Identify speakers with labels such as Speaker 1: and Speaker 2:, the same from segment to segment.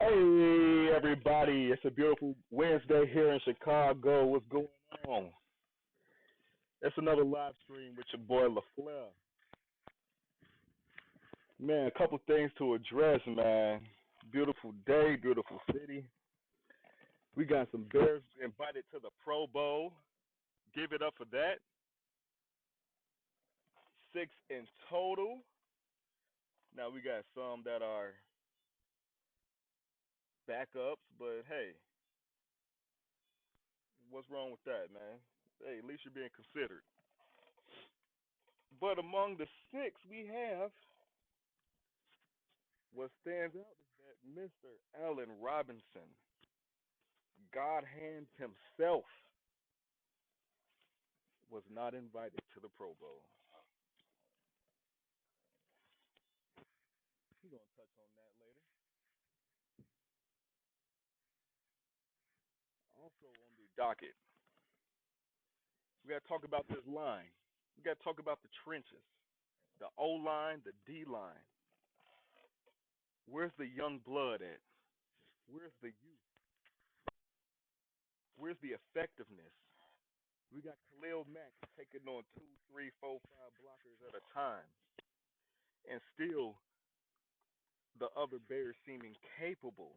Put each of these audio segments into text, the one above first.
Speaker 1: Hey everybody, it's a beautiful Wednesday here in Chicago. What's going on? It's another live stream with your boy LaFlaire. Man, a couple things to address, man. Beautiful day, beautiful city. We got some Bears invited to the Pro Bowl. Give it up for that. Six in total. Now we got some that are backups, but hey, what's wrong with that, man? Hey, at least you're being considered. But among the six we have, what stands out is that Mr. Allen Robinson, God Hand himself, was not invited to the Pro Bowl. We're going to touch on that later. Also on the docket, we got to talk about this line. We got to talk about the trenches, the O line, the D line. Where's the young blood at? Where's the youth? Where's the effectiveness? We got Khalil Mack taking on two, three, four, five blockers at a time, and still the other Bears seem incapable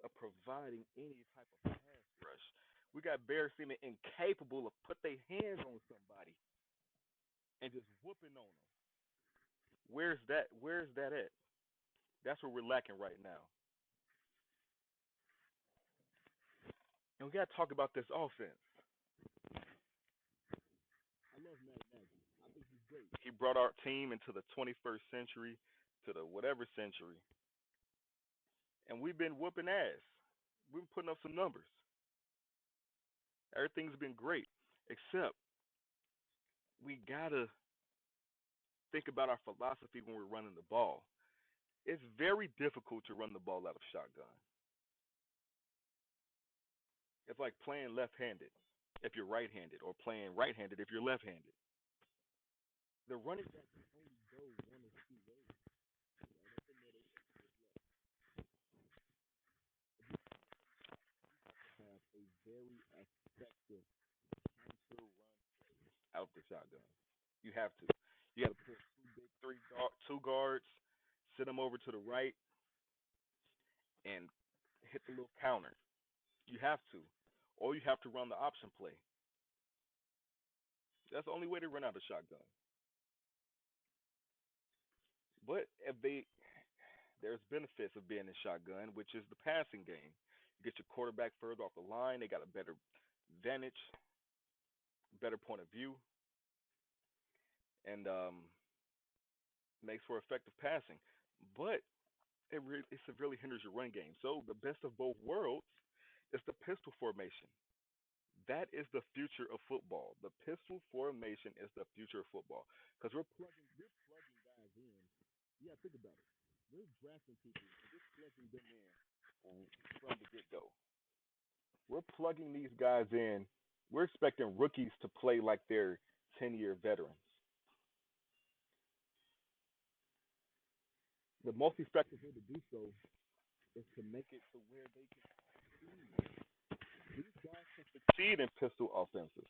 Speaker 1: of providing any type of pass rush. We got Bears seeming incapable of put their hands on somebody and just whooping on them. Where's that? Where's that at? That's what we're lacking right now. And we got to talk about this offense. I love Matt Nagy. I think he's great. He brought our team into the 21st century, to the whatever century, and we've been whooping ass. We've been putting up some numbers. Everything's been great, except we gotta think about our philosophy when we're running the ball. It's very difficult to run the ball out of shotgun. It's like playing left-handed if you're right-handed, or playing right-handed if you're left-handed. The running back can only go one of two ways. Right up the middle, have a very effective counter run out the shotgun. You have to. You got to put two guards, sit them over to the right, and hit the little counter. You have to, or you have to run the option play. That's the only way to run out of shotgun. But there's benefits of being in shotgun, which is the passing game. You get your quarterback further off the line. They got a better vantage, better point of view, and makes for effective passing. But it severely hinders your run game. So the best of both worlds is the pistol formation. That is the future of football. The pistol formation is the future of football because we're plugging guys in. Yeah, think about it. We're drafting people. We're plugging them in from the get go. We're plugging these guys in. We're expecting rookies to play like they're 10-year veterans. The most effective way to do so is to make it to where they can succeed. These guys can succeed in pistol offenses.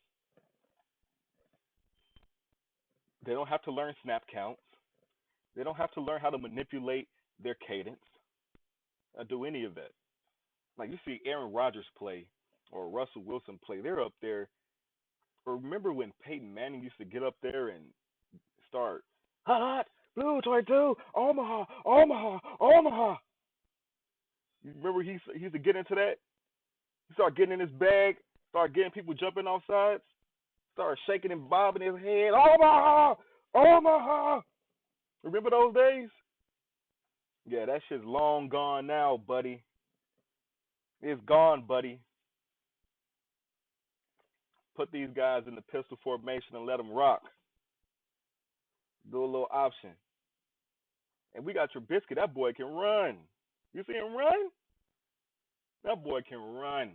Speaker 1: They don't have to learn snap counts. They don't have to learn how to manipulate their cadence or do any of that. Like you see Aaron Rodgers play or Russell Wilson play, they're up there. Or remember when Peyton Manning used to get up there and start hot, blue 22, Omaha, Omaha, Omaha. You remember he used to get into that? He started getting in his bag, started getting people jumping off sides, started shaking and bobbing his head. Omaha! Omaha! Remember those days? Yeah, that shit's long gone now, buddy. It's gone, buddy. Put these guys in the pistol formation and let them rock. Do a little option. And we got Trubisky. That boy can run. You see him run? That boy can run.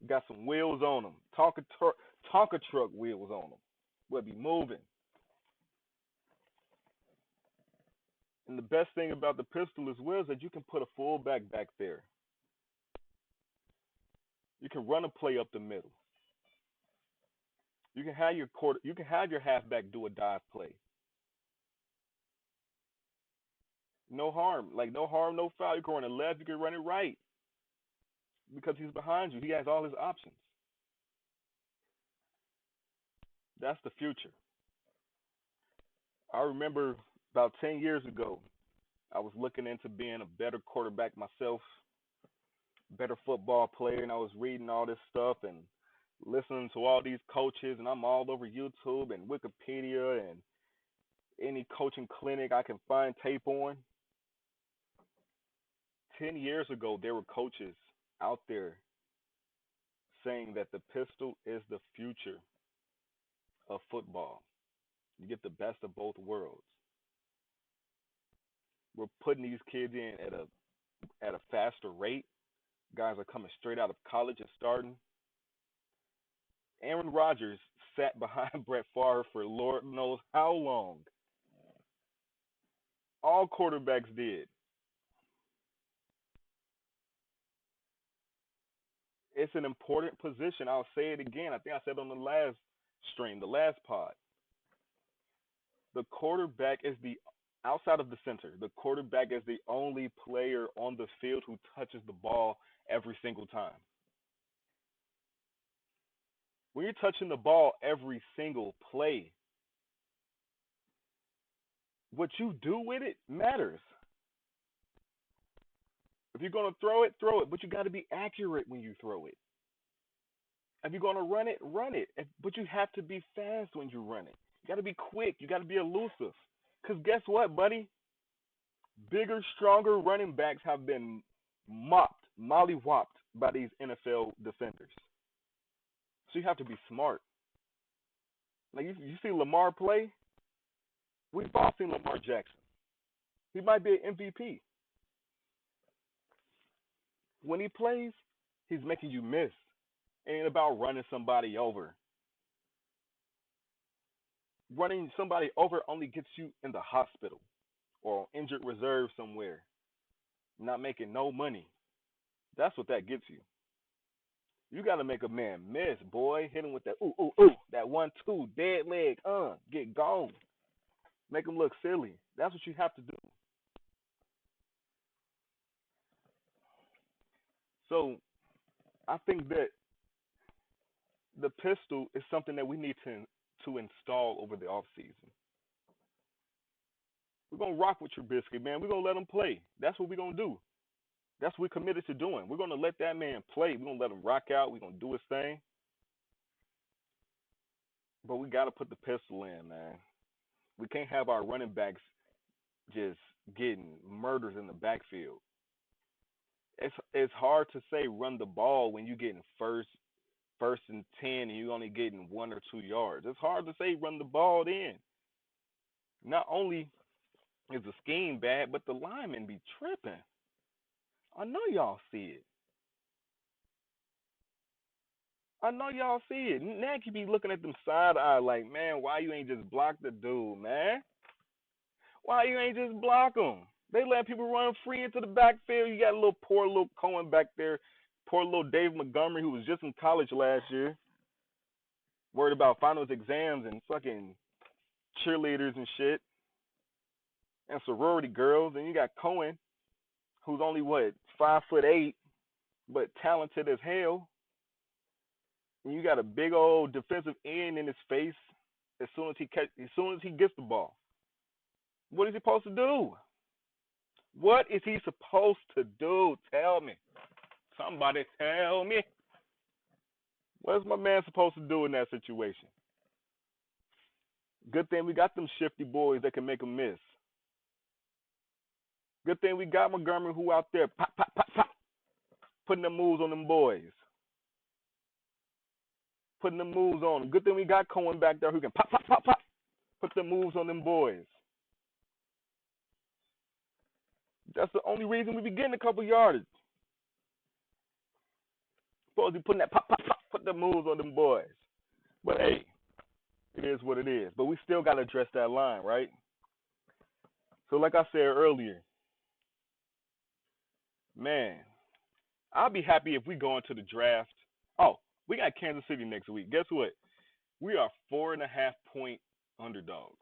Speaker 1: Got some wheels on him. Tonka truck wheels on him. We'll be moving. And the best thing about the pistol as well is that you can put a fullback back there. You can run a play up the middle. You can have your halfback do a dive play. No harm. Like no harm, no foul. You can run it left, you can run it right. Because he's behind you. He has all his options. That's the future. I remember about 10 years ago, I was looking into being a better quarterback myself, better football player, and I was reading all this stuff and listening to all these coaches, and I'm all over YouTube and Wikipedia and any coaching clinic I can find tape on. 10 years ago, there were coaches out there saying that the pistol is the future of football. You get the best of both worlds. We're putting these kids in at a faster rate. Guys are coming straight out of college and starting. Aaron Rodgers sat behind Brett Favre for Lord knows how long. All quarterbacks did. It's an important position. I'll say it again. I think I said on the last stream, the last pod. The quarterback is outside of the center, the quarterback is the only player on the field who touches the ball every single time. When you're touching the ball every single play, what you do with it matters. If you're going to throw it, but you got to be accurate when you throw it. If you're going to run it. But you have to be fast when you run it. You got to be quick. You got to be elusive. Because guess what, buddy? Bigger, stronger running backs have been mollywopped by these NFL defenders. So you have to be smart. Like you see Lamar play. We've all seen Lamar Jackson. He might be an MVP. When he plays, he's making you miss. It ain't about running somebody over. Running somebody over only gets you in the hospital or injured reserve somewhere, not making no money. That's what that gets you. You got to make a man miss, boy. Hit him with that that 1-2 dead leg, get gone. Make him look silly. That's what you have to do. So, I think that the pistol is something that we need to install over the off season. We're gonna rock with Trubisky, man. We're gonna let him play. That's what we're gonna do. That's what we're committed to doing. We're gonna let that man play. We're gonna let him rock out. We're gonna do his thing. But we gotta put the pistol in, man. We can't have our running backs just getting murders in the backfield. It's hard to say run the ball when you're getting first and 10 and you're only getting 1 or 2 yards. It's hard to say run the ball then. Not only is the scheme bad, but the linemen be tripping. I know y'all see it. Now you be looking at them side eye like, man, why you ain't just block the dude, man? Why you ain't just block him? They let people run free into the backfield. You got poor little Cohen back there. Poor little Dave Montgomery, who was just in college last year, worried about finals exams and fucking cheerleaders and shit, and sorority girls. And you got Cohen, who's only 5'8", but talented as hell. And you got a big old defensive end in his face as soon as he gets the ball. What is he supposed to do? What is he supposed to do? Tell me. Somebody tell me. What's my man supposed to do in that situation? Good thing we got them shifty boys that can make him miss. Good thing we got Montgomery who out there pop, pop, pop, pop, putting them moves on them boys. Putting them moves on them. Good thing we got Cohen back there who can pop, pop, pop, pop, put the moves on them boys. That's the only reason we be getting a couple yardage. Supposed to be putting that pop, pop, pop, put the moves on them boys. But hey, it is what it is. But we still got to address that line, right? So like I said earlier, man, I'll be happy if we go into the draft. Oh, we got Kansas City next week. Guess what? We are 4.5 point underdogs.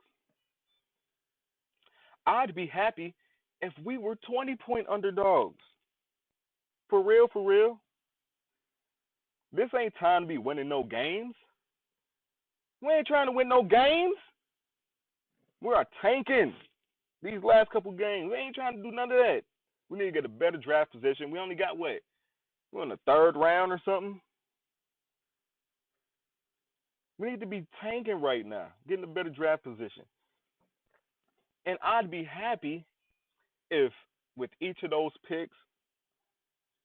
Speaker 1: I'd be happy if we were 20 point underdogs. For real, for real. This ain't time to be winning no games. We ain't trying to win no games. We are tanking these last couple games. We ain't trying to do none of that. We need to get a better draft position. We only got what? We're in the third round or something. We need to be tanking right now, getting a better draft position. And I'd be happy if with each of those picks,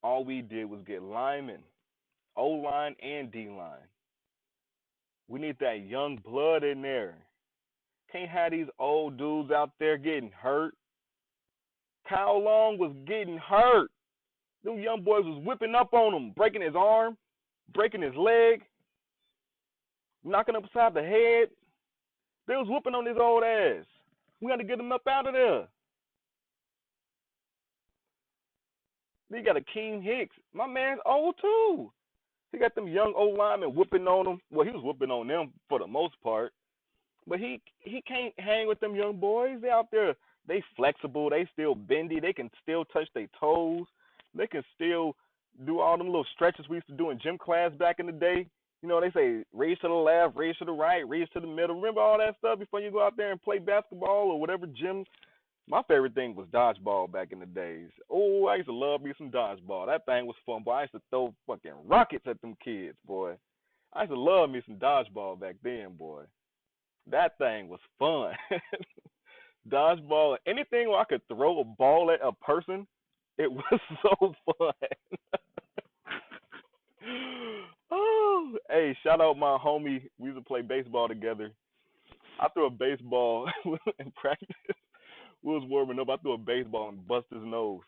Speaker 1: all we did was get linemen, O line and D line. We need that young blood in there. Can't have these old dudes out there getting hurt. Kyle Long was getting hurt. Them young boys was whipping up on him, breaking his arm, breaking his leg, knocking him upside the head. They was whooping on his old ass. We got to get him up out of there. Then you got Akeem Hicks. My man's old too. He got them young old linemen whooping on him. Well, he was whooping on them for the most part. But he can't hang with them young boys. They out there. They flexible. They still bendy. They can still touch their toes. They can still do all them little stretches we used to do in gym class back in the day. You know, they say raise to the left, raise to the right, raise to the middle. Remember all that stuff before you go out there and play basketball or whatever gym. My favorite thing was dodgeball back in the days. Oh, I used to love me some dodgeball. That thing was fun, boy. I used to throw fucking rockets at them kids, boy. I used to love me some dodgeball back then, boy. That thing was fun. Dodgeball, anything where I could throw a ball at a person, it was so fun. Oh, hey, shout out my homie. We used to play baseball together. I threw a baseball in practice. We was warming up. I threw a baseball and bust his nose.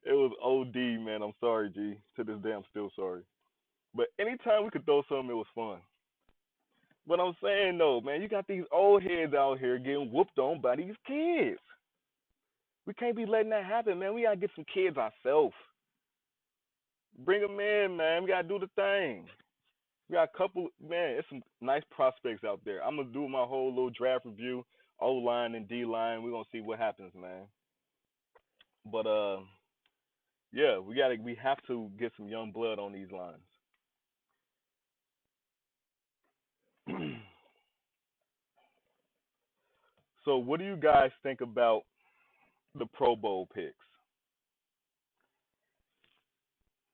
Speaker 1: It was OD, man. I'm sorry, G. To this day, I'm still sorry. But anytime we could throw something, it was fun. But I'm saying, though, man, you got these old heads out here getting whooped on by these kids. We can't be letting that happen, man. We got to get some kids ourselves. Bring them in, man. We got to do the thing. We got a couple, man, it's some nice prospects out there. I'm going to do my whole little draft review, O-line and D-line. We're going to see what happens, man. But, yeah, we have to get some young blood on these lines. So what do you guys think about the Pro Bowl picks?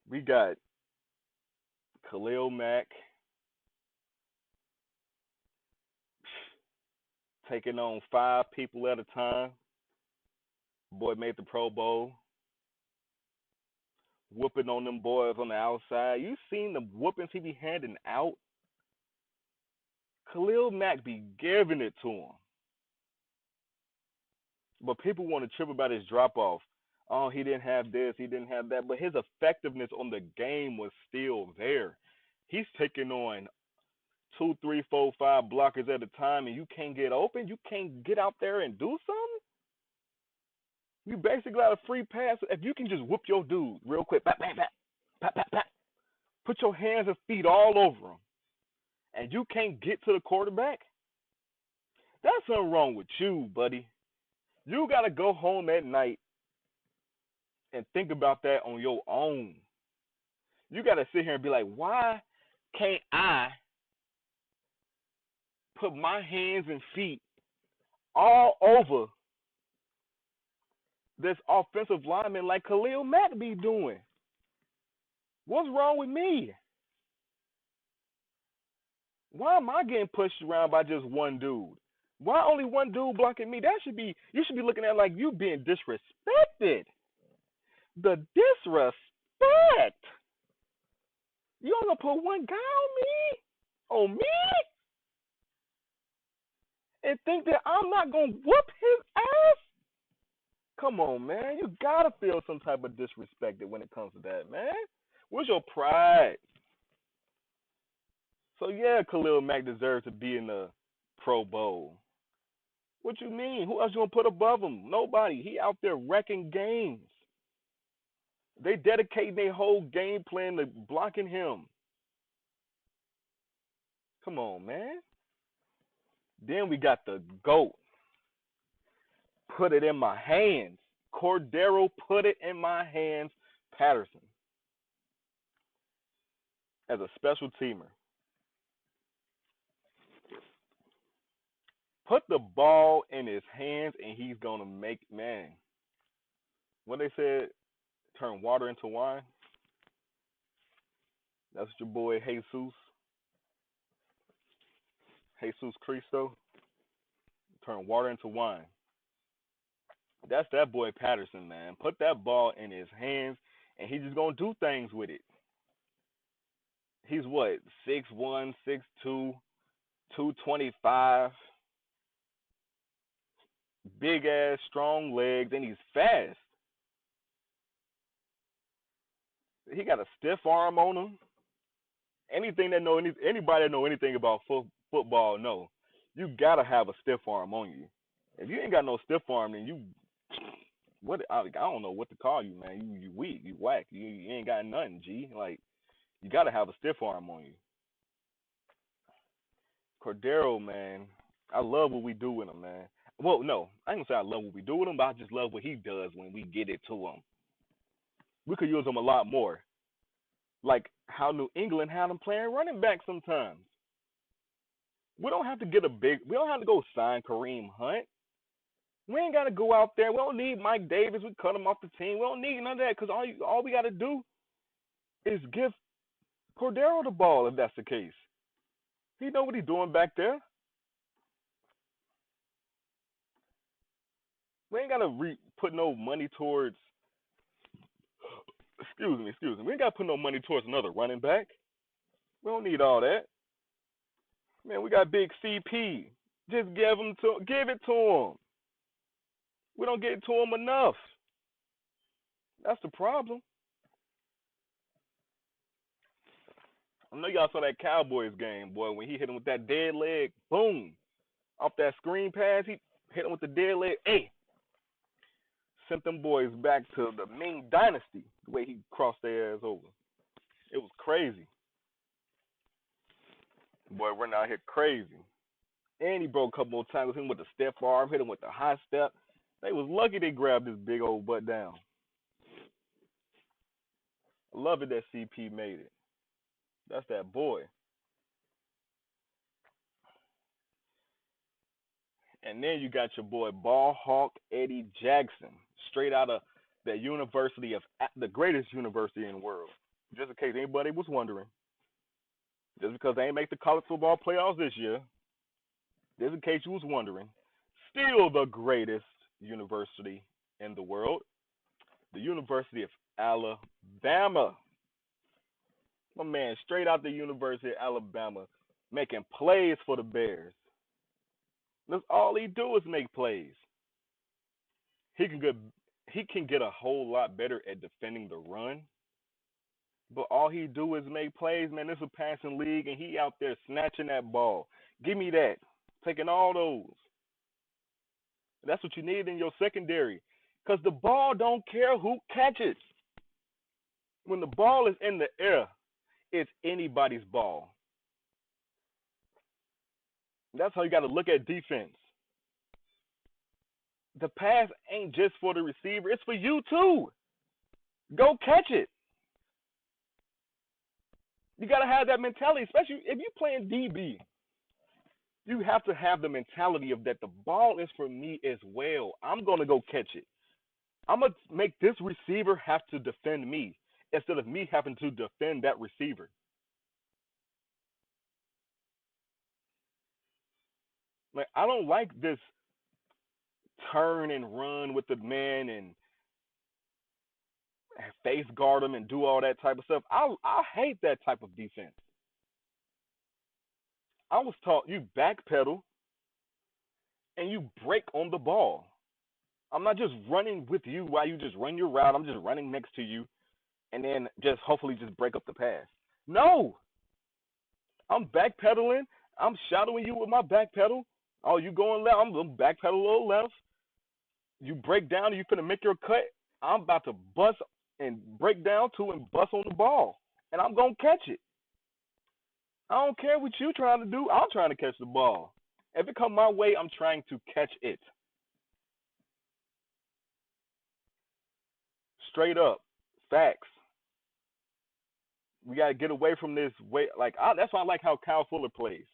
Speaker 1: We got Khalil Mack taking on 5 people at a time. Boy made the Pro Bowl. Whooping on them boys on the outside. You seen the whoopings he be handing out? Khalil Mack be giving it to him. But people want to trip about his drop off. Oh, he didn't have this, he didn't have that. But his effectiveness on the game was still there. He's taking on 2, 3, 4, 5 blockers at a time, and you can't get open. You can't get out there and do something. You basically got a free pass. If you can just whoop your dude real quick, pat, pat, pat, pat, pat, pat, put your hands and feet all over him, and you can't get to the quarterback, that's something wrong with you, buddy. You got to go home at night and think about that on your own. You got to sit here and be like, why can't I put my hands and feet all over this offensive lineman like Khalil Mack be doing? What's wrong with me? Why am I getting pushed around by just one dude? Why only one dude blocking me? You should be looking at it like you being disrespected. The disrespect. You only gonna put one guy on me, and think that I'm not gonna whoop his ass? Come on, man. You gotta feel some type of disrespected when it comes to that, man. Where's your pride? So yeah, Khalil Mack deserves to be in the Pro Bowl. What you mean? Who else you gonna put above him? Nobody. He out there wrecking games. They dedicating their whole game plan to blocking him. Come on, man. Then we got the GOAT. Put it in my hands. Cordero, put it in my hands. Patterson as a special teamer. Put the ball in his hands and he's gonna make, man. What they said, turn water into wine. That's what your boy Jesus Cristo, turn water into wine. That's that boy Patterson, man. Put that ball in his hands and he's just gonna do things with it. He's what, 6'1", 6'2", 225, big ass, strong legs, and he's fast. He got a stiff arm on him. Anything that anybody that know anything about football know, you gotta have a stiff arm on you. If you ain't got no stiff arm, then I don't know what to call you, man. You weak, you whack, you ain't got nothing, G. Like, you gotta have a stiff arm on you. Cordero, man, I love what we do with him, man. Well, no, I ain't gonna say I love what we do with him, but I just love what he does when we get it to him. We could use him a lot more. Like how New England had him playing running back sometimes. We don't have to we don't have to go sign Kareem Hunt. We ain't got to go out there. We don't need Mike Davis. We cut him off the team. We don't need none of that because all we got to do is give Cordero the ball if that's the case. He know what he's doing back there. We ain't got to put no money towards, excuse me. We ain't got to put no money towards another running back. We don't need all that. Man, we got big CP. Just give it to him. We don't get it to him enough. That's the problem. I know y'all saw that Cowboys game, boy, when he hit him with that dead leg, boom. Off that screen pass, he hit him with the dead leg. Hey, sent them boys back to the Ming Dynasty, the way he crossed their ass over. It was crazy. Boy, we're out here crazy. And he broke a couple more times, hit him with the stiff arm, hit him with the high step. They was lucky they grabbed this big old butt down. I love it that CP made it. That's that boy. And then you got your boy Ball Hawk Eddie Jackson, straight out of the the greatest university in the world. Just in case anybody was wondering. Just because they ain't make the college football playoffs this year. Just in case you was wondering. Still the greatest university in the world. The University of Alabama. My man, straight out the University of Alabama, making plays for the Bears. That's all he do is make plays. He can get a whole lot better at defending the run. But all he do is make plays, man. This is a passing league, and he out there snatching that ball. Give me that. Taking all those. That's what you need in your secondary. Because the ball don't care who catches. When the ball is in the air, it's anybody's ball. That's how you got to look at defense. The pass ain't just for the receiver. It's for you, too. Go catch it. You got to have that mentality, especially if you're playing DB. You have to have the mentality of that the ball is for me as well. I'm going to go catch it. I'm going to make this receiver have to defend me instead of me having to defend that receiver. Like, I don't like this turn and run with the man and face guard him and do all that type of stuff. I hate that type of defense. I was taught you backpedal and you break on the ball. I'm not just running with you while you just run your route. I'm just running next to you and then just hopefully just break up the pass. No. I'm backpedaling. I'm shadowing you with my backpedal. Oh, you going left? I'm gonna backpedal a little left. You break down and you finna make your cut. I'm about to bust and break down too and bust on the ball, and I'm gonna catch it. I don't care what you trying to do. I'm trying to catch the ball. If it come my way, I'm trying to catch it. Straight up, facts. We gotta get away from this way. That's why I like how Kyle Fuller plays.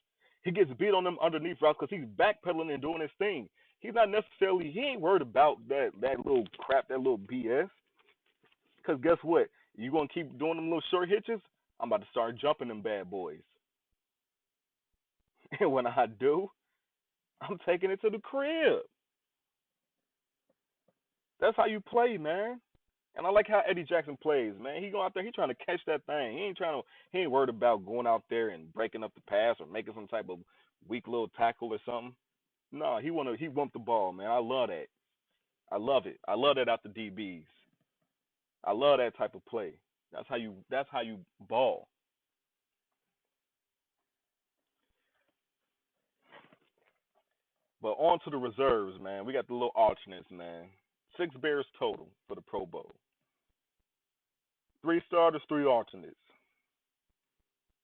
Speaker 1: He gets beat on them underneath routes because he's backpedaling and doing his thing. He's not necessarily. He ain't worried about that little crap, that little BS. Because guess what? You gonna keep doing them little short hitches? I'm about to start jumping them bad boys. And when I do, I'm taking it to the crib. That's how you play, man. And I like how Eddie Jackson plays, man. He go out there, he trying to catch that thing. He ain't worried about going out there and breaking up the pass or making some type of weak little tackle or something. No, he want the ball, man. I love that. I love it. I love that out the DBs. I love that type of play. That's how you ball. But on to the reserves, man. We got the little alternates, man. 6 Bears total for the Pro Bowl. 3 starters, 3 alternates.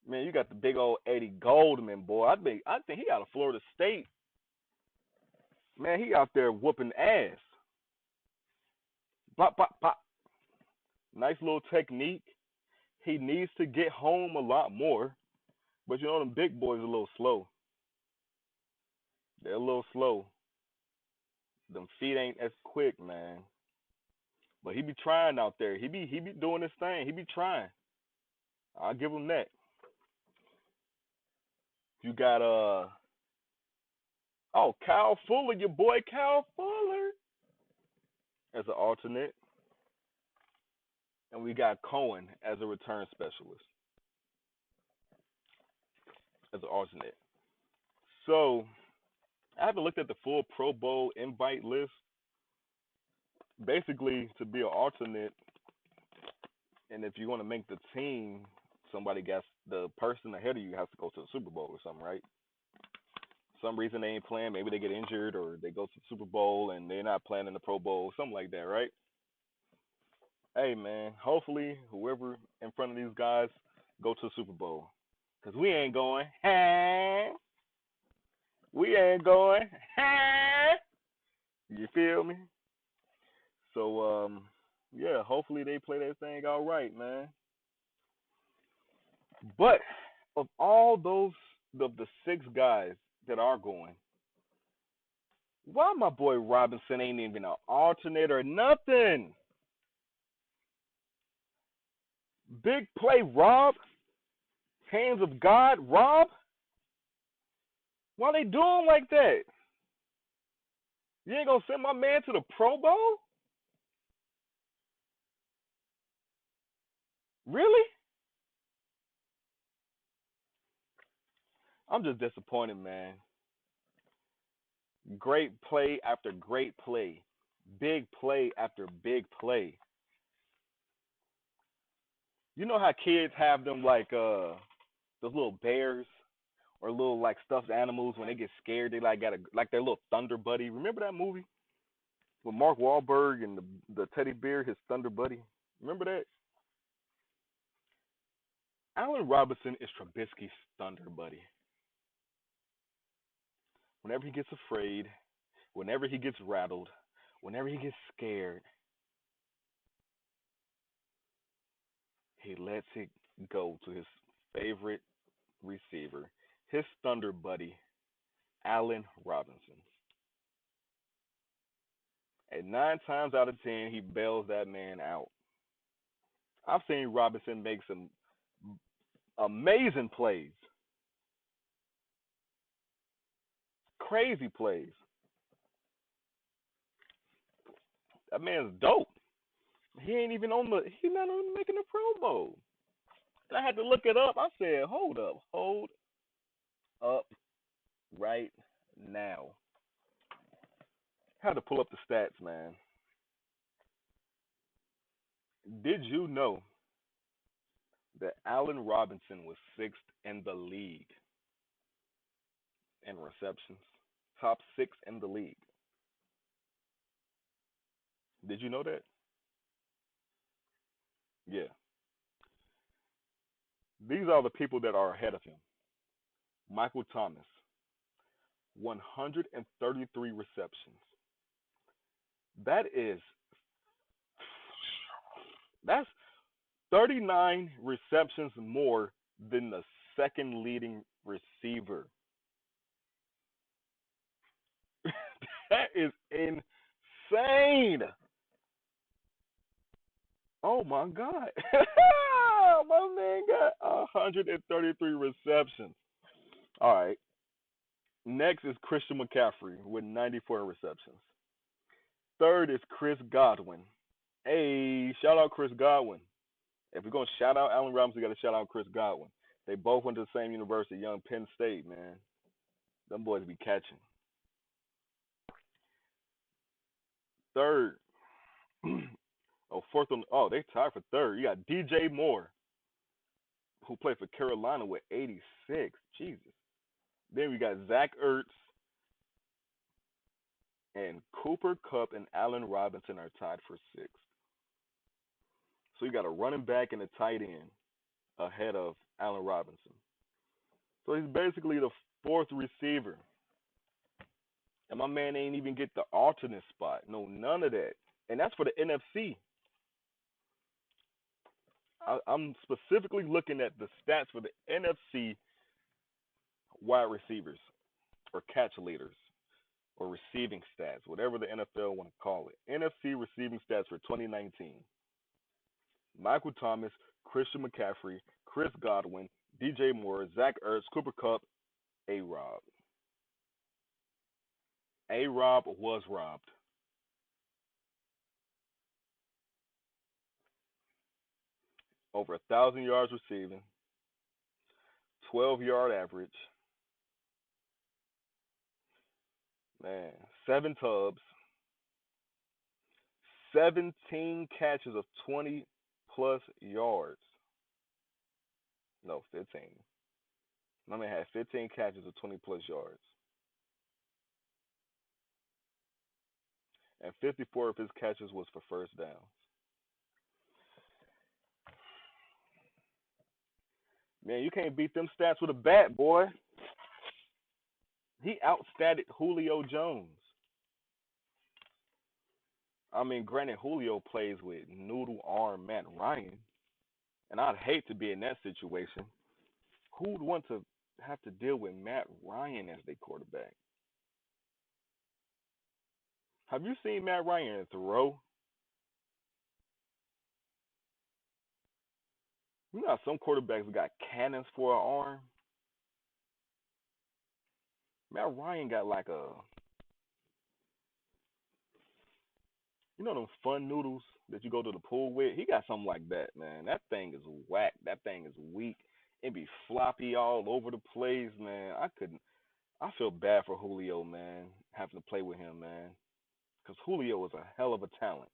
Speaker 1: Man, you got the big old Eddie Goldman, boy. I think he out of Florida State. Man, he out there whooping ass. Pop, pop, pop. Nice little technique. He needs to get home a lot more. But you know them big boys are a little slow. They're a little slow. Them feet ain't as quick, man. But he be trying out there. He be doing his thing. He be trying. I'll give him that. You got Kyle Fuller, your boy Kyle Fuller as an alternate. And we got Cohen as a return specialist as an alternate. So I haven't looked at the full Pro Bowl invite list. Basically, to be an alternate, and if you want to make the team, the person ahead of you has to go to the Super Bowl or something, right? Some reason they ain't playing, maybe they get injured or they go to the Super Bowl and they're not playing in the Pro Bowl, something like that, right? Hey man, hopefully whoever in front of these guys go to the Super Bowl, cause we ain't going. Hey, we ain't going. Hey, you feel me? So yeah, hopefully they play that thing all right, man. But of all those of the 6 guys that are going, why my boy Robinson ain't even an alternate or nothing? Big play, Rob. Hands of God, Rob. Why they doing like that? You ain't gonna send my man to the Pro Bowl? Really? I'm just disappointed, man. Great play after great play. Big play after big play. You know how kids have them like those little bears or little like stuffed animals when they get scared, they like got a like their little thunder buddy. Remember that movie with Mark Wahlberg and the teddy bear, his thunder buddy? Remember that? Allen Robinson is Trubisky's thunder buddy. Whenever he gets afraid, whenever he gets rattled, whenever he gets scared, he lets it go to his favorite receiver, his thunder buddy, Allen Robinson. And 9 times out of 10, he bails that man out. I've seen Robinson make some amazing plays, crazy plays. That man's dope. He's not even making the Pro Bowl. And I had to look it up. I said, hold up right now. I had to pull up the stats, man. Did you know that Allen Robinson was 6th in the league in receptions? top 6 in the league. Did you know that? Yeah. These are the people that are ahead of him. Michael Thomas, 133 receptions. That is that's 39 receptions more than the second leading receiver. That is insane. Oh my God. My man got 133 receptions. All right. Next is Christian McCaffrey with 94 receptions. Third is Chris Godwin. Hey, shout out Chris Godwin. If we're going to shout out Allen Robinson, we got to shout out Chris Godwin. They both went to the same university, young Penn State, man. Them boys be catching. Third, fourth on. Oh, they tied for third. You got DJ Moore, who played for Carolina with 86. Jesus. Then we got Zach Ertz and Cooper Kupp and Allen Robinson are tied for sixth. So you got a running back and a tight end ahead of Allen Robinson. So he's basically the fourth receiver. And my man ain't even get the alternate spot. No, none of that. And that's for the NFC. I'm specifically looking at the stats for the NFC wide receivers or catch leaders or receiving stats, whatever the NFL want to call it. NFC receiving stats for 2019. Michael Thomas, Christian McCaffrey, Chris Godwin, DJ Moore, Zach Ertz, Cooper Kupp, A-Rob. A-Rob was robbed. Over 1,000 yards receiving, 12-yard average. Man, 7 tubs, 17 catches of 20-plus yards. No, 15. My man had 15 catches of 20-plus yards. And 54 of his catches was for first downs. Man, you can't beat them stats with a bat, boy. He outstatted Julio Jones. I mean, granted, Julio plays with noodle arm Matt Ryan, and I'd hate to be in that situation. Who would want to have to deal with Matt Ryan as their quarterback? Have you seen Matt Ryan throw? You know how some quarterbacks got cannons for an arm? Matt Ryan got like them fun noodles that you go to the pool with? He got something like that, man. That thing is whack. That thing is weak. It be floppy all over the place, man. I feel bad for Julio, man, having to play with him, man. Because Julio is a hell of a talent.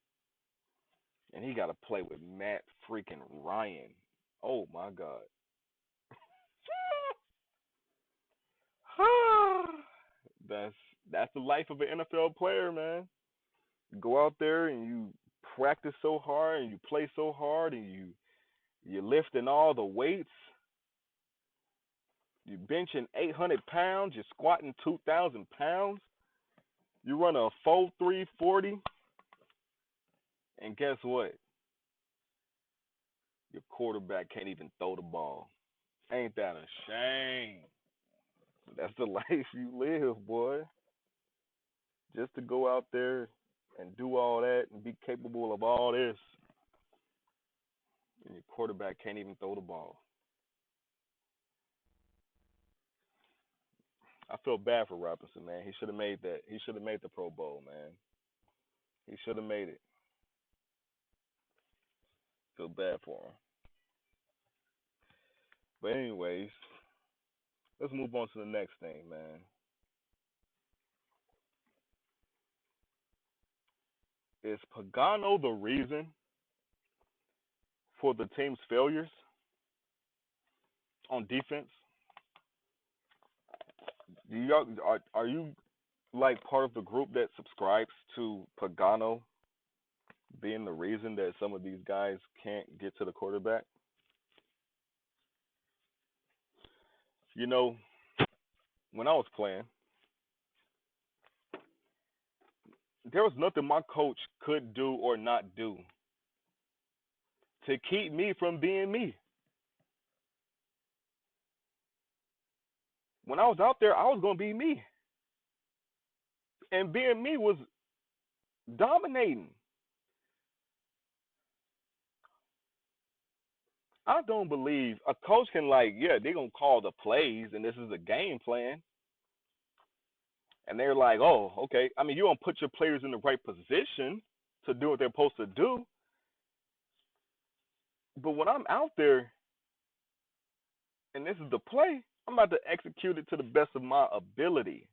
Speaker 1: And he got to play with Matt freaking Ryan. Oh, my God. That's the life of an NFL player, man. You go out there and you practice so hard and you play so hard and you're lifting all the weights. You benching 800 pounds. You're squatting 2,000 pounds. You run a 4.340. And guess what? Your quarterback can't even throw the ball. Ain't that a shame? That's the life you live, boy. Just to go out there and do all that and be capable of all this. And your quarterback can't even throw the ball. I feel bad for Robinson, man. He should have made that. He should have made the Pro Bowl, man. He should have made it. Feel bad for him. But anyways, let's move on to the next thing, man. Is Pagano the reason for the team's failures on defense? Are you like part of the group that subscribes to Pagano being the reason that some of these guys can't get to the quarterback? You know, when I was playing, there was nothing my coach could do or not do to keep me from being me. When I was out there, I was going to be me. And being me was dominating. I don't believe a coach can, like, yeah, they're going to call the plays and this is a game plan. And they're like, oh, okay. I mean, you don't put your players in the right position to do what they're supposed to do. But when I'm out there and this is the play, I'm about to execute it to the best of my ability.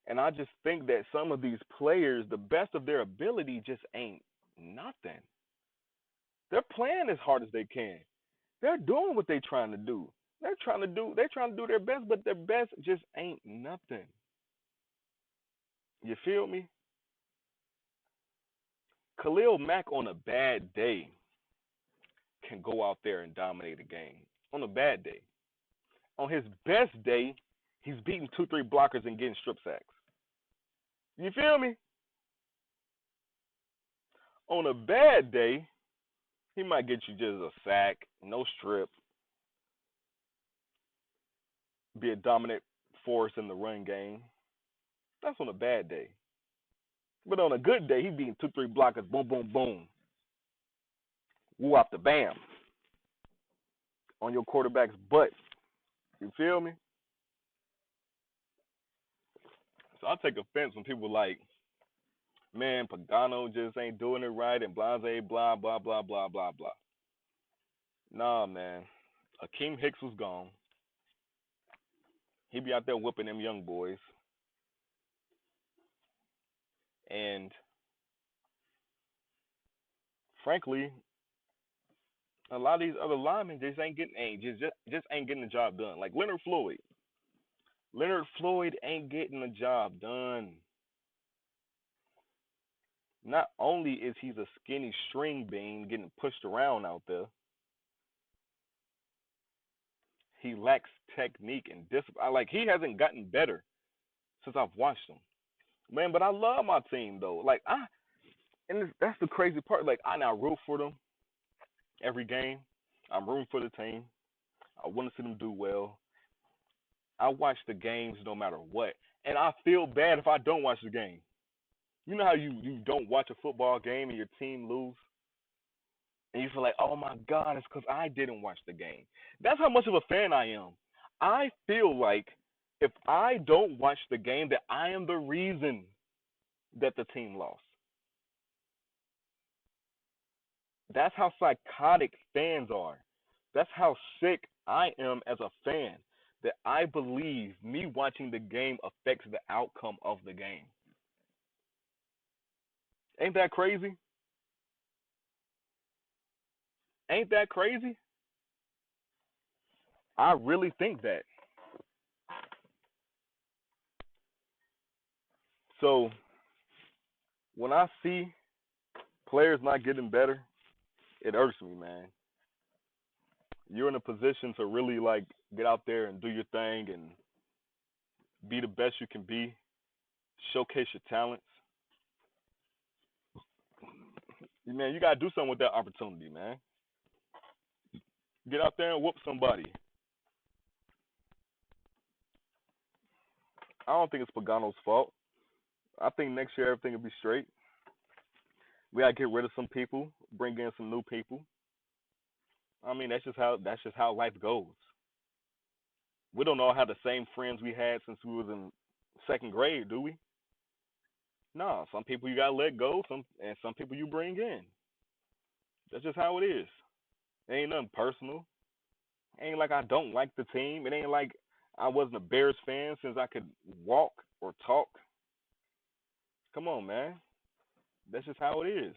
Speaker 1: And I just think that some of these players, the best of their ability just ain't nothing. They're playing as hard as they can. They're doing what they're trying to do. They're trying to do their best, but their best just ain't nothing. You feel me? Khalil Mack on a bad day can go out there and dominate a game. On a bad day. On his best day, he's beating 2-3 blockers and getting strip sacks. You feel me? On a bad day, he might get you just a sack, no strip, be a dominant force in the run game. That's on a bad day. But on a good day, he's beating 2-3 blockers, boom, boom, boom. Woo up the bam. On your quarterback's butt. You feel me? So I take offense when people like, man, Pagano just ain't doing it right and blase, blah, blah, blah, blah, blah, blah. Nah, man. Akeem Hicks was gone. He be out there whipping them young boys. And frankly, a lot of these other linemen just ain't getting the job done. Like Leonard Floyd. Leonard Floyd ain't getting the job done. Not only is he a skinny string bean getting pushed around out there, he lacks technique and discipline. Like, he hasn't gotten better since I've watched him. Man, but I love my team though. That's the crazy part. Like, I now root for them every game. I'm rooting for the team. I want to see them do well. I watch the games no matter what. And I feel bad if I don't watch the game. You know how you don't watch a football game and your team lose? And you feel like, oh my God, it's because I didn't watch the game. That's how much of a fan I am. I feel like if I don't watch the game, that I am the reason that the team lost. That's how psychotic fans are. That's how sick I am as a fan, that I believe me watching the game affects the outcome of the game. Ain't that crazy? Ain't that crazy? I really think that. So when I see players not getting better, it irks me, man. You're in a position to really like get out there and do your thing and be the best you can be, showcase your talents. Man, you gotta do something with that opportunity, man. Get out there and whoop somebody. I don't think it's Pagano's fault. I think next year everything will be straight. We gotta get rid of some people, bring in some new people. I mean, that's just how life goes. We don't all have the same friends we had since we was in second grade, do we? No, some people you gotta let go, some people you bring in. That's just how it is. It ain't nothing personal. It ain't like I don't like the team. It ain't like I wasn't a Bears fan since I could walk or talk. Come on, man. That's just how it is.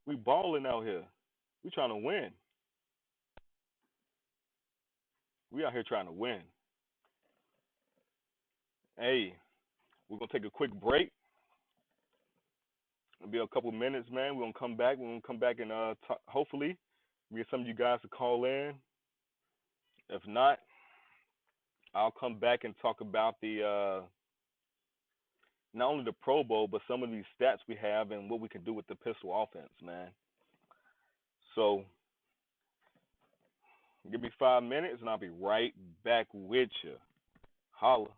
Speaker 1: We balling out here. We trying to win. We out here trying to win. Hey, We're gonna take a quick break. It'll be a couple minutes, man. We're gonna come back. We're gonna come back and hopefully we get some of you guys to call in. If not, I'll come back and talk about the not only the Pro Bowl, but some of these stats we have and what we can do with the pistol offense, man. So give me 5 minutes and I'll be right back with you. Holla.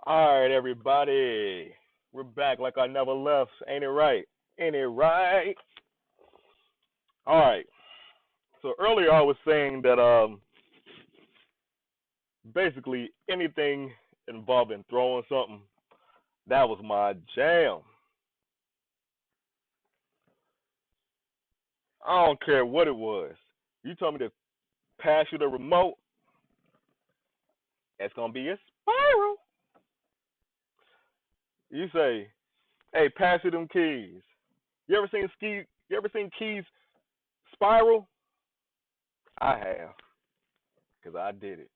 Speaker 1: All right, everybody. We're back like I never left. Ain't it right? Ain't it right? All right. So earlier I was saying that basically anything involving throwing something, that was my jam. I don't care what it was. You told me to pass you the remote, it's gonna be a spiral. You say, hey, pass you them keys. You ever seen keys spiral? I have, because I did it.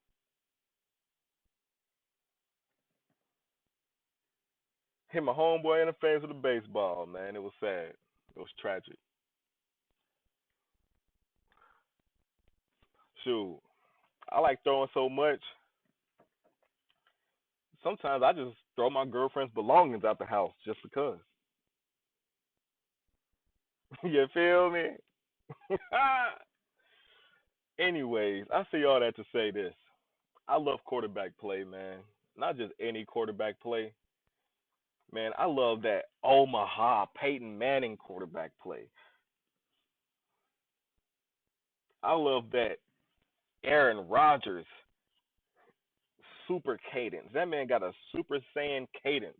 Speaker 1: Hit my homeboy in the face with a baseball, man. It was sad. It was tragic. Shoot. I like throwing so much. Sometimes I just throw my girlfriend's belongings out the house just because. You feel me? Anyways, I say all that to say this. I love quarterback play, man. Not just any quarterback play. Man, I love that Omaha Peyton Manning quarterback play. I love that Aaron Rodgers super cadence. That man got a super saiyan cadence.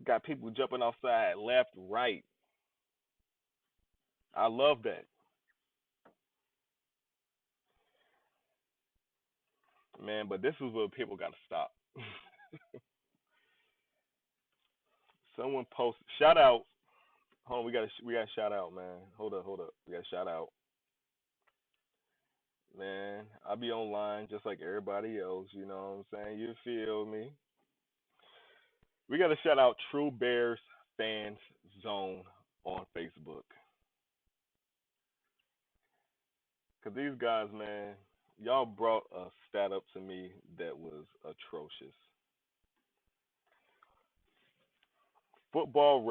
Speaker 1: Got people jumping outside, left, right. I love that. Man, but this is where people gotta stop. Someone post shout out. Hold on, we got to shout out, man. Hold up. We got to shout out. Man, I be online just like everybody else, you know what I'm saying? You feel me? We got to shout out True Bears Fans Zone on Facebook. Cause these guys, man, y'all brought a stat up to me that was atrocious. Pro Football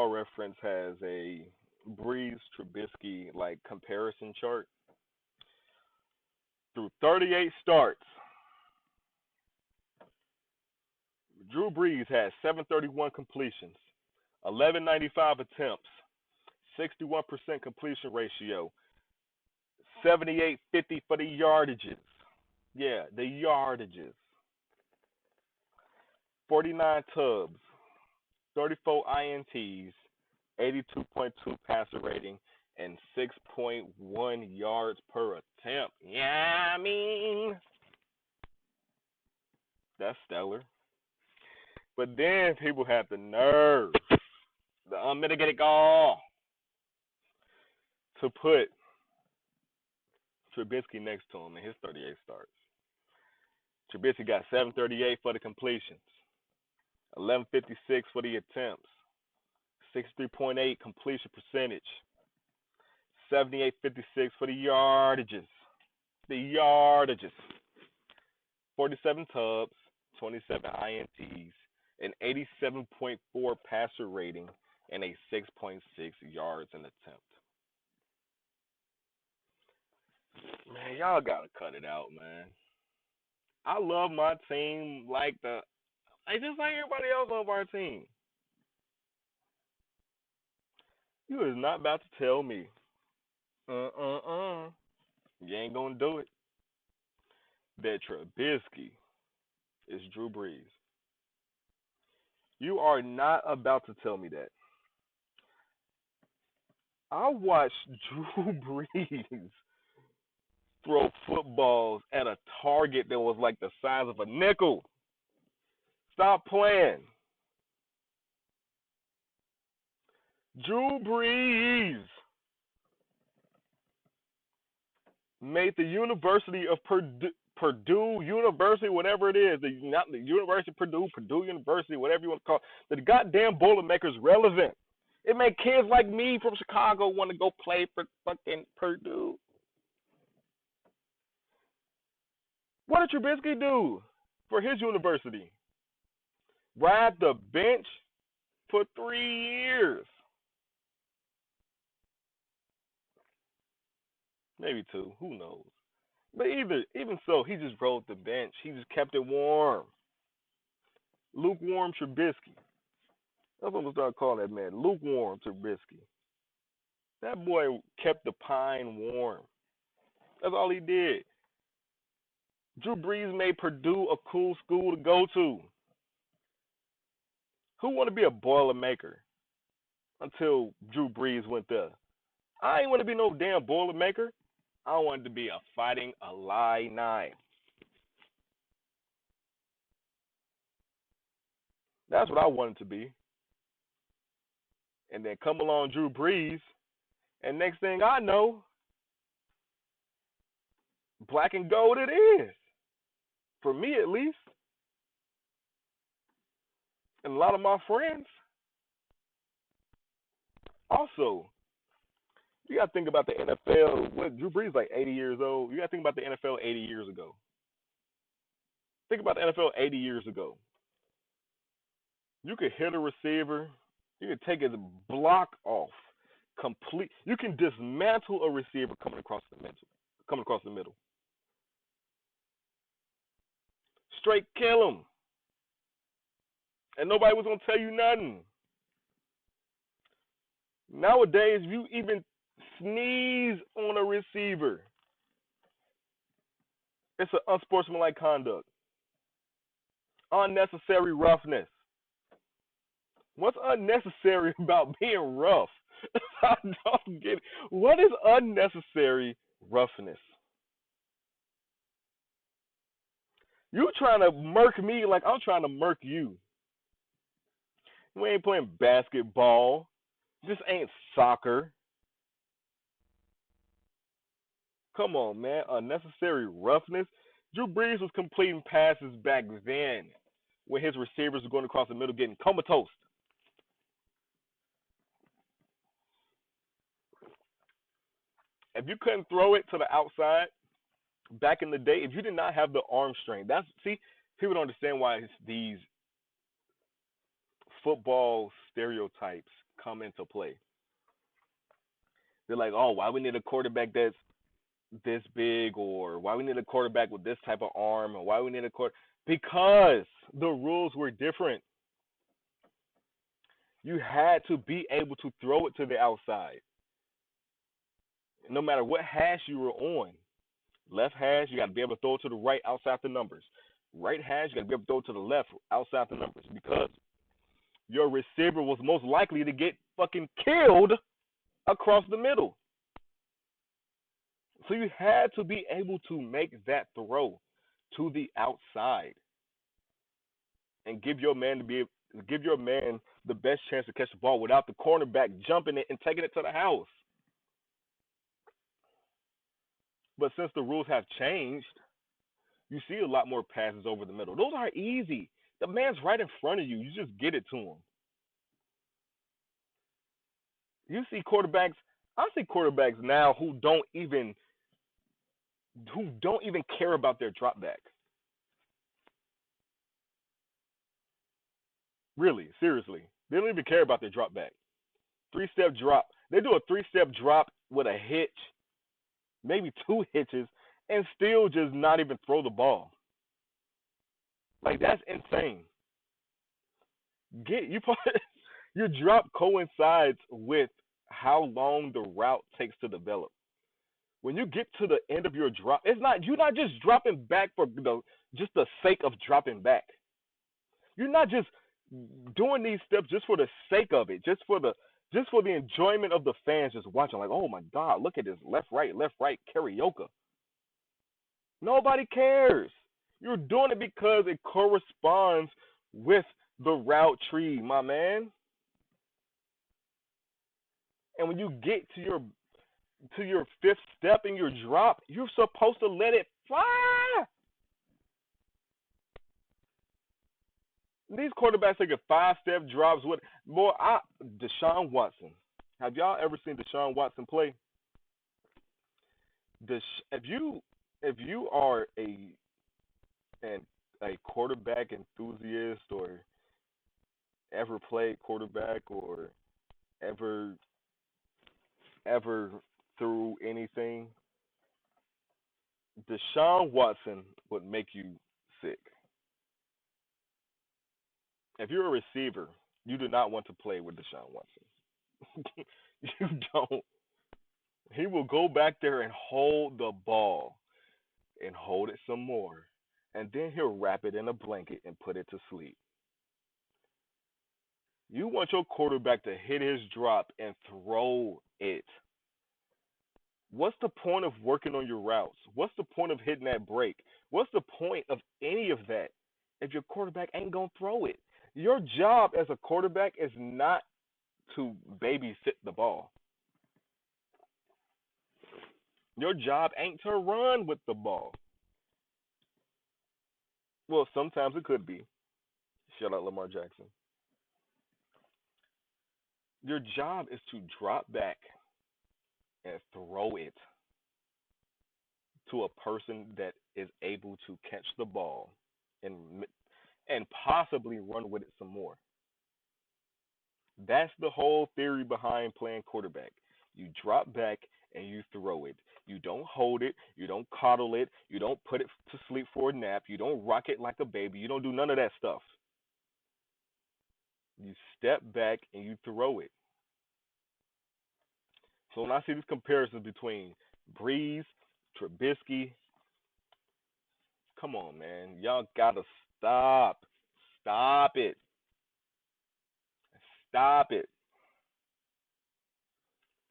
Speaker 1: Reference has a Breeze Trubisky like comparison chart through 38 starts. Drew Brees has 731 completions, 1195 attempts, 61% completion ratio, 7850 for the yardages. Yeah, the yardages. 49 tubs, 34 INTs, 82.2 passer rating, and 6.1 yards per attempt. Yeah, I mean, that's stellar. But then people have the nerve, the unmitigated gall, to put Trubisky next to him in his 38 starts. Trubisky got 738 for the completions, 1156 for the attempts, 63.8 completion percentage, 7856 for the yardages. The yardages. 47 tubs, 27 INTs, an 87.4 passer rating, and a 6.6 yards an attempt. Man, y'all gotta cut it out, man. I love my team like just like everybody else on our team. You is not about to tell me, you ain't gonna do it. That Trubisky is Drew Brees. You are not about to tell me that. I watched Drew Brees throw footballs at a target that was like the size of a nickel. Stop playing. Drew Brees made the University of Purdue University, whatever it is, not the University of Purdue University, whatever you want to call it, the goddamn Boilermakers relevant. It made kids like me from Chicago want to go play for fucking Purdue. What did Trubisky do for his university? Ride the bench for 3 years. Maybe two. Who knows? But even so, he just rode the bench. He just kept it warm. Lukewarm Trubisky. That's what I'm gonna start calling that man. Lukewarm Trubisky. That boy kept the pine warm. That's all he did. Drew Brees made Purdue a cool school to go to. Who want to be a Boilermaker until Drew Brees went there? I ain't want to be no damn Boilermaker. I wanted to be a fighting Illini. That's what I wanted to be. And then come along Drew Brees, and next thing I know, black and gold it is. For me at least. And a lot of my friends. Also, you got to think about the NFL. What Drew Brees is like 80 years old. You got to think about the NFL 80 years ago. Think about the NFL 80 years ago. You could hit a receiver. You could take his block off. Complete. You can dismantle a receiver coming across the middle. Coming across the middle. Straight kill him. And nobody was going to tell you nothing. Nowadays, if you even sneeze on a receiver, it's an unsportsmanlike conduct. Unnecessary roughness. What's unnecessary about being rough? I don't get it. What is unnecessary roughness? You trying to murk me like I'm trying to murk you. We ain't playing basketball. This ain't soccer. Come on, man. Unnecessary roughness. Drew Brees was completing passes back then when his receivers were going across the middle getting comatose. If you couldn't throw it to the outside back in the day, if you did not have the arm strength, people don't understand why these football stereotypes come into play. They're like, oh, why we need a quarterback that's this big, or why we need a quarterback with this type of arm, or why we need a quarterback. Because the rules were different. You had to be able to throw it to the outside. No matter what hash you were on. Left hash, you got to be able to throw it to the right outside the numbers. Right hash, you got to be able to throw it to the left outside the numbers. Because your receiver was most likely to get fucking killed across the middle. So you had to be able to make that throw to the outside and give your man the best chance to catch the ball without the cornerback jumping it and taking it to the house. But since the rules have changed, you see a lot more passes over the middle. Those are easy. The man's right in front of you. You just get it to him. I see quarterbacks now who don't even care about their drop back. Really, seriously. They don't even care about their drop back. 3-step drop. They do a 3-step drop with a hitch, maybe 2 hitches, and still just not even throw the ball. Like, that's insane. Your drop coincides with how long the route takes to develop. When you get to the end of your drop, you're not just dropping back for just the sake of dropping back. You're not just doing these steps just for the sake of it, just for the enjoyment of the fans just watching. Like, oh my God, look at this left right karaoke. Nobody cares. You're doing it because it corresponds with the route tree, my man. And when you get to your 5th step in your drop, you're supposed to let it fly. These quarterbacks take a 5-step drops with Deshaun Watson. Have y'all ever seen Deshaun Watson play? If you are a quarterback enthusiast, or ever played quarterback, or ever threw anything, Deshaun Watson would make you sick. If you're a receiver, you do not want to play with Deshaun Watson. You don't. He will go back there and hold the ball and hold it some more. And then he'll wrap it in a blanket and put it to sleep. You want your quarterback to hit his drop and throw it. What's the point of working on your routes? What's the point of hitting that break? What's the point of any of that if your quarterback ain't going to throw it? Your job as a quarterback is not to babysit the ball. Your job ain't to run with the ball. Well, sometimes it could be. Shout out Lamar Jackson. Your job is to drop back and throw it to a person that is able to catch the ball and possibly run with it some more. That's the whole theory behind playing quarterback. You drop back and you throw it. You don't hold it. You don't coddle it. You don't put it to sleep for a nap. You don't rock it like a baby. You don't do none of that stuff. You step back and you throw it. So when I see these comparisons between Breeze, Trubisky, come on, man. Y'all gotta stop. Stop it. Stop it.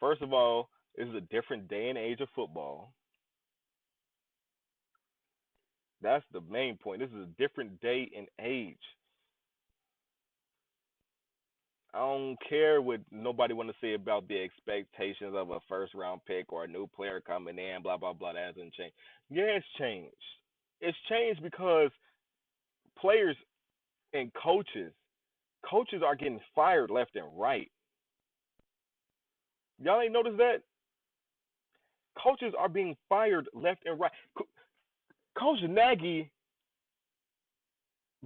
Speaker 1: First of all, this is a different day and age of football. That's the main point. This is a different day and age. I don't care what nobody want to say about the expectations of a first round pick or a new player coming in, blah blah blah. That hasn't changed. Yeah, it's changed. It's changed because players and coaches are getting fired left and right. Y'all ain't noticed that? Coaches are being fired left and right. Coach Nagy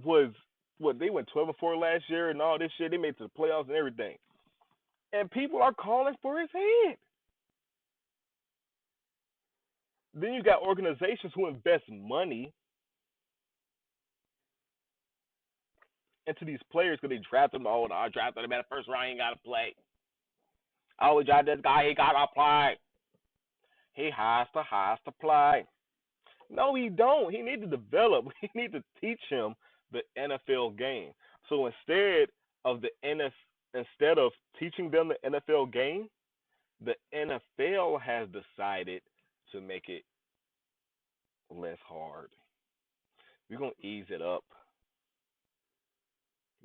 Speaker 1: was what they went 12-4 last year and all this shit. They made it to the playoffs and everything, and people are calling for his head. Then you got organizations who invest money into these players because they draft them. Oh, no, I drafted him at the first round. He ain't got to play. Oh, we drafted this guy. He got to play. He has to play. No, he don't. He need to develop. We need to teach him the NFL game. So instead of teaching them the NFL game, the NFL has decided to make it less hard. We're gonna ease it up.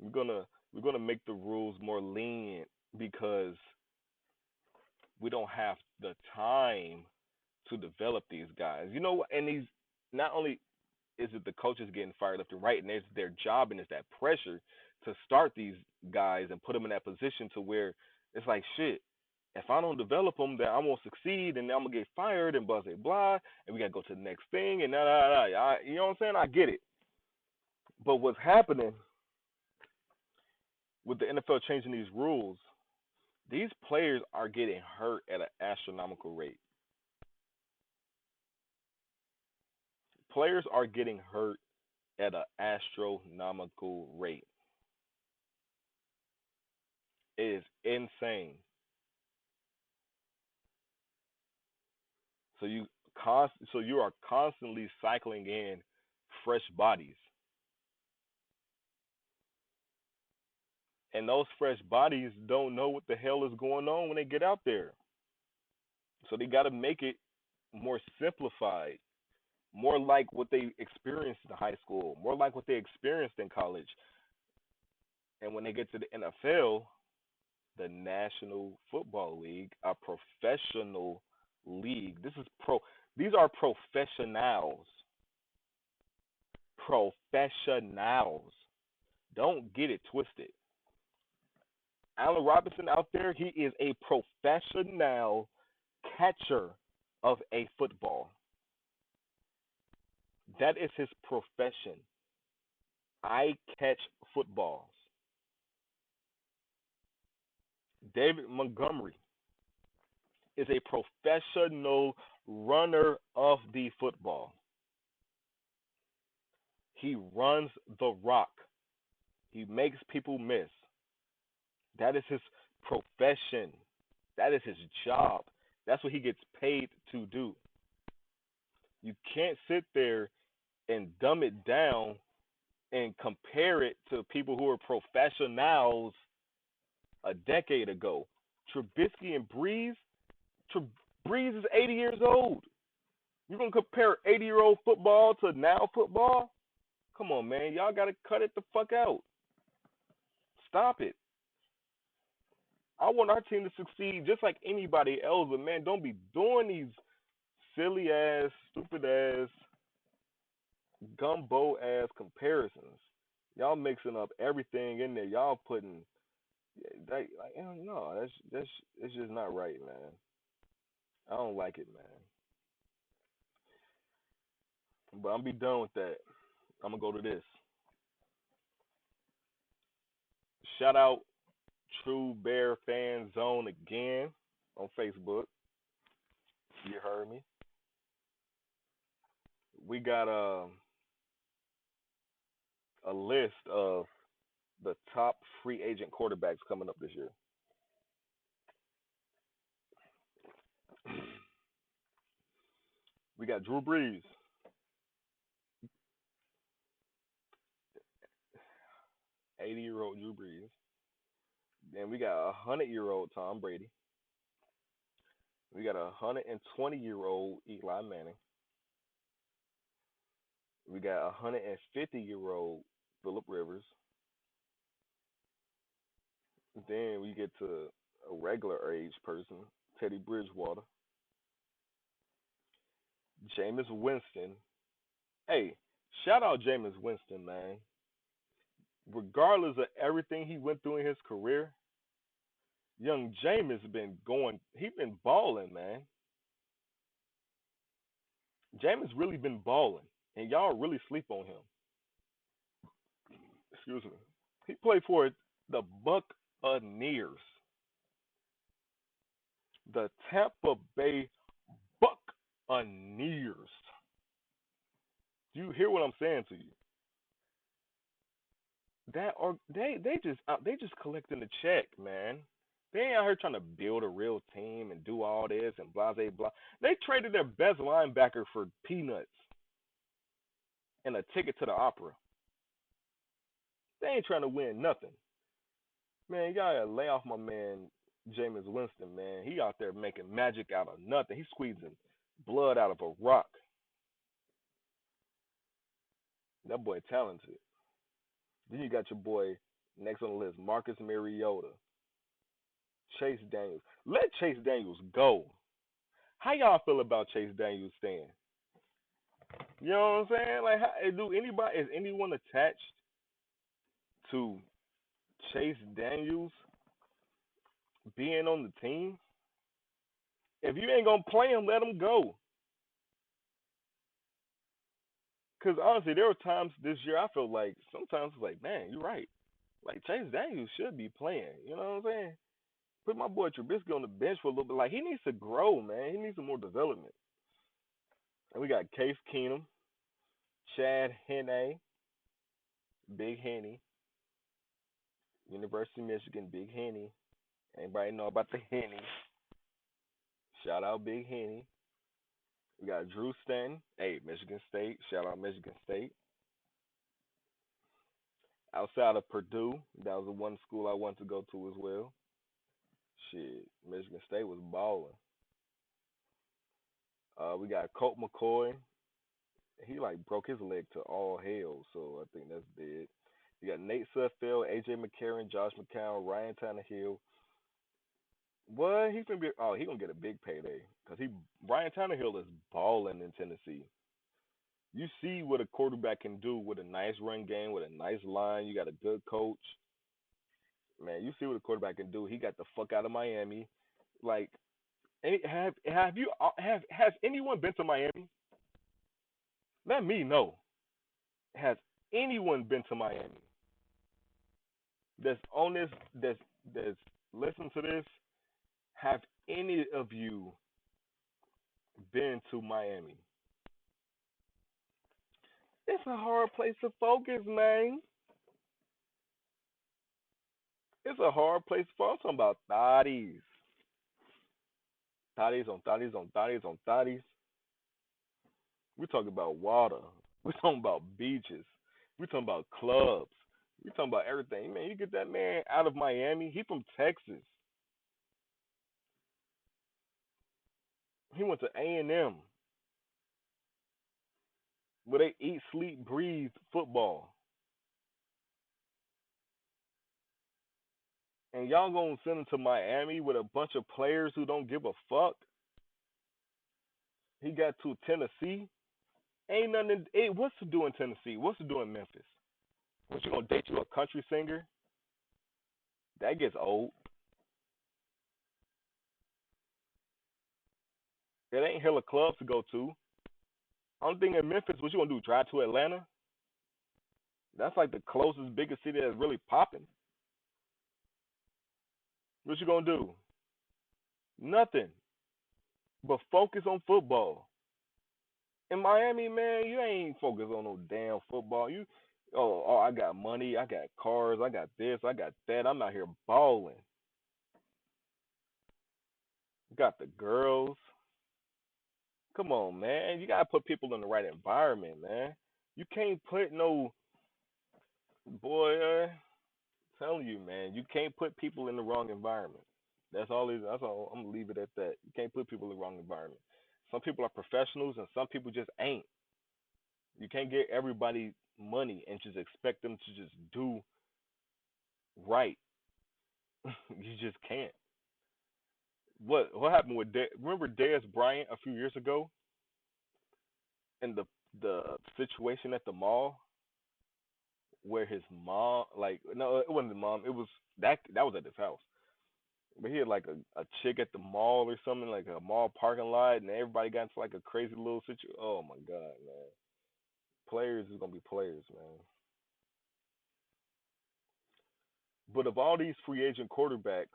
Speaker 1: We're gonna make the rules more lenient because we don't have the time to develop these guys. You know, and these not only is it the coaches getting fired left and right, and it's their job and it's that pressure to start these guys and put them in that position to where it's like shit. If I don't develop them, then I won't succeed, and then I'm gonna get fired and blah blah blah, and we gotta go to the next thing and you know what I'm saying? I get it, but what's happening with the NFL changing these rules? These players are getting hurt at an astronomical rate. Players are getting hurt at an astronomical rate. It is insane. So you are constantly cycling in fresh bodies. And those fresh bodies don't know what the hell is going on when they get out there. So they got to make it more simplified, more like what they experienced in high school, more like what they experienced in college. And when they get to the NFL, the National Football League, a professional league. These are professionals. Professionals. Don't get it twisted. Allen Robinson out there, he is a professional catcher of a football. That is his profession. I catch footballs. David Montgomery is a professional runner of the football. He runs the rock. He makes people miss. That is his profession. That is his job. That's what he gets paid to do. You can't sit there and dumb it down and compare it to people who were professionals a decade ago. Trubisky and Breeze. Breeze is 80 years old. You're going to compare 80-year-old football to now football? Come on, man. Y'all got to cut it the fuck out. Stop it. I want our team to succeed just like anybody else, but man, don't be doing these silly ass, stupid ass, gumbo ass comparisons. Y'all mixing up everything in there. Y'all putting no, that's it's just not right, man. I don't like it, man. But I'm be done with that. I'm gonna go to this. Shout out True Bear Fan Zone again on Facebook. You heard me. We got a list of the top free agent quarterbacks coming up this year. We got Drew Brees, 80-year-old Drew Brees. Then we got a 100-year-old Tom Brady. We got a 120-year-old Eli Manning. We got a 150-year-old Philip Rivers. Then we get to a regular age person, Teddy Bridgewater. Jameis Winston. Hey, shout out Jameis Winston, man. Regardless of everything he went through in his career, young Jameis he been balling, man. Jameis really been balling, and y'all really sleep on him. Excuse me. He played for the Buccaneers, the Tampa Bay Buccaneers. Do you hear what I'm saying to you? That or they just collecting the check, man. They ain't out here trying to build a real team and do all this and blah blah blah. They traded their best linebacker for peanuts and a ticket to the opera. They ain't trying to win nothing. Man, y'all gotta lay off my man Jameis Winston, man. He out there making magic out of nothing. He's squeezing blood out of a rock. That boy talented. Then you got your boy next on the list, Marcus Mariota, Chase Daniels. Let Chase Daniels go. How y'all feel about Chase Daniels staying? You know what I'm saying? Like, is anyone attached to Chase Daniels being on the team? If you ain't gonna play him, let him go. Because honestly, there were times this year I felt like sometimes it's like, man, you're right. Like Chase Daniels should be playing. You know what I'm saying? Put my boy Trubisky on the bench for a little bit. Like he needs to grow, man. He needs some more development. And we got Case Keenum, Chad Henne, Big Henny, University of Michigan, Big Henny. Anybody know about the Henny? Shout out Big Henny. We got Drew Stanton, hey, Michigan State. Shout out Michigan State. Outside of Purdue, that was the one school I wanted to go to as well. Shit, Michigan State was balling. We got Colt McCoy. He like broke his leg to all hell, so I think that's dead. You got Nate Sudfeld, AJ McCarron, Josh McCown, Ryan Tannehill. What he gonna be? Oh, he gonna get a big payday because Ryan Tannehill is balling in Tennessee. You see what a quarterback can do with a nice run game, with a nice line. You got a good coach, man. You see what a quarterback can do. He got the fuck out of Miami. Like, has anyone been to Miami? Let me know. Has anyone been to Miami? That's on this. That's listen to this. Have any of you been to Miami? It's a hard place to focus, man. It's a hard place to focus. I'm talking about thotties. Thotties on thotties on thotties on thotties. We're talking about water. We're talking about beaches. We're talking about clubs. We're talking about everything. Man, you get that man out of Miami. He from Texas. He went to A&M where they eat, sleep, breathe football. And y'all gonna send him to Miami with a bunch of players who don't give a fuck. He got to Tennessee. Ain't nothing. Hey, what's to do in Tennessee? What's to do in Memphis? What you gonna date you a country singer? That gets old. It ain't hella clubs to go to. Only thing in Memphis, what you gonna do? Drive to Atlanta? That's like the closest, biggest city that's really popping. What you gonna do? Nothing. But focus on football. In Miami, man, you ain't focused on no damn football. I got money, I got cars, I got this, I got that. I'm out here balling. Got the girls. Come on, man. You gotta put people in the right environment, man. You can't put no boy. Telling you, man, you can't put people in the wrong environment. That's all. That's all. I'm gonna leave it at that. You can't put people in the wrong environment. Some people are professionals, and some people just ain't. You can't get everybody money and just expect them to just do right. You just can't. What happened with remember Dez Bryant a few years ago and the situation at the mall where his mom, like, no, it wasn't the mom, it was that was at his house, but he had like a chick at the mall or something, like a mall parking lot, and everybody got into like a crazy little situation. Oh my god, man. Players is gonna be players, man. But of all these free agent quarterbacks,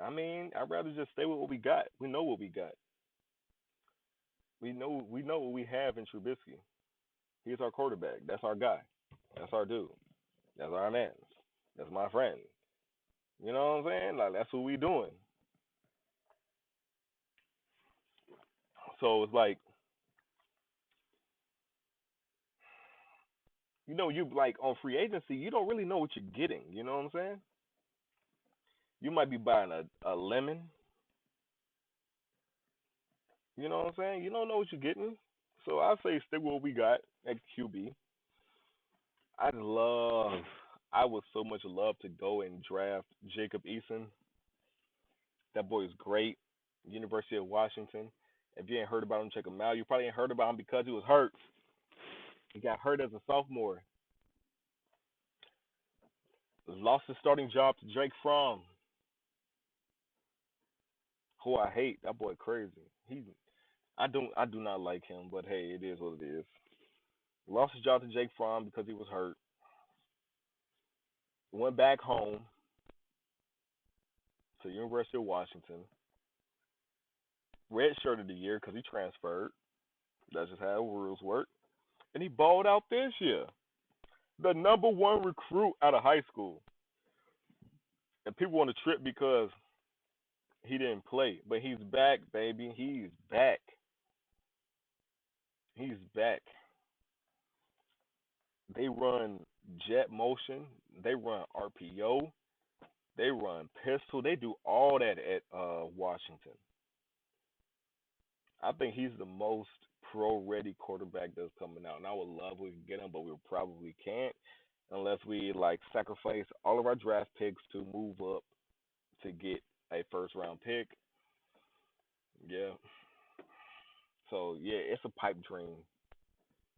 Speaker 1: I mean, I'd rather just stay with what we got. We know what we got. We know what we have in Trubisky. He's our quarterback. That's our guy. That's our dude. That's our man. That's my friend. You know what I'm saying? Like that's what we doing. So it's like, you like on free agency, you don't really know what you're getting. You know what I'm saying? You might be buying a lemon. You know what I'm saying? You don't know what you're getting. So I say stick with what we got at QB. I'd love, I would so much love to go and draft Jacob Eason. That boy is great. University of Washington. If you ain't heard about him, check him out. You probably ain't heard about him because he was hurt. He got hurt as a sophomore. Lost his starting job to Drake Fromm, who I hate. That boy crazy. I do not like him, but hey, it is what it is. Lost his job to Jake Fromm because he was hurt. Went back home to University of Washington. Red shirt of the year because he transferred. That's just how rules work. And he balled out this year. The number one recruit out of high school. And people want to trip because he didn't play. But he's back, baby. He's back. He's back. They run jet motion. They run RPO. They run pistol. They do all that at Washington. I think he's the most pro-ready quarterback that's coming out. And I would love if we could get him, but we probably can't unless we like sacrifice all of our draft picks to move up to get a first-round pick. Yeah. So yeah, it's a pipe dream.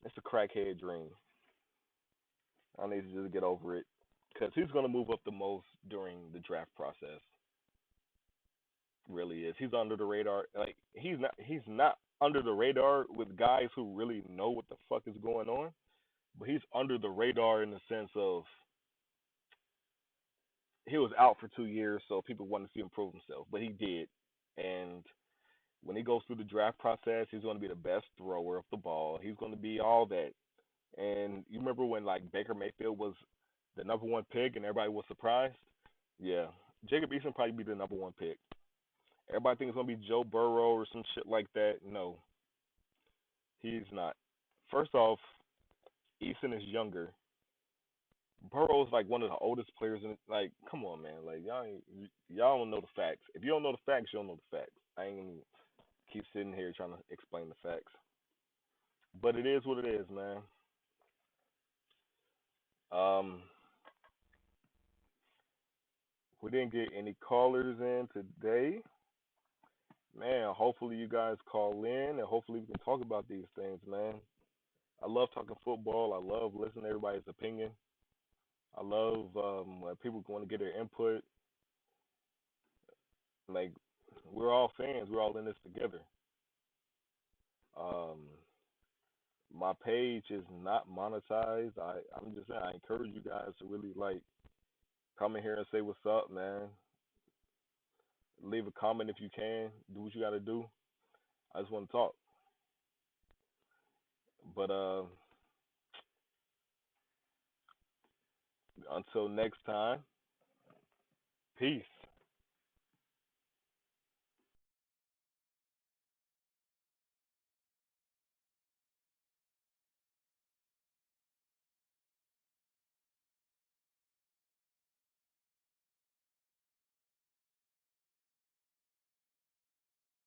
Speaker 1: It's a crackhead dream. I need to just get over it because he's gonna move up the most during the draft process. Really is. He's under the radar. Like he's not under the radar with guys who really know what the fuck is going on, but he's under the radar in the sense of he was out for 2 years, so people wanted to see him prove himself, but he did. And when he goes through the draft process, he's going to be the best thrower of the ball. He's going to be all that. And you remember when like Baker Mayfield was the number one pick and everybody was surprised? Yeah, Jacob Eason probably be the number one pick. Everybody thinks it's gonna be Joe Burrow or some shit like that. No, he's not. First off, Eason is younger. Burrow is like one of the oldest players in. Like, come on, man. Like y'all don't know the facts. If you don't know the facts, you don't know the facts. I ain't gonna keep sitting here trying to explain the facts. But it is what it is, man. Um, we didn't get any callers in today. Man, hopefully you guys call in and hopefully we can talk about these things, man. I love talking football. I love listening to everybody's opinion. I love when people want to get their input. Like, we're all fans. We're all in this together. Um, my page is not monetized. I'm just saying, I encourage you guys to really, like, come in here and say what's up, man. Leave a comment if you can. Do what you got to do. I just want to talk. But until next time, peace.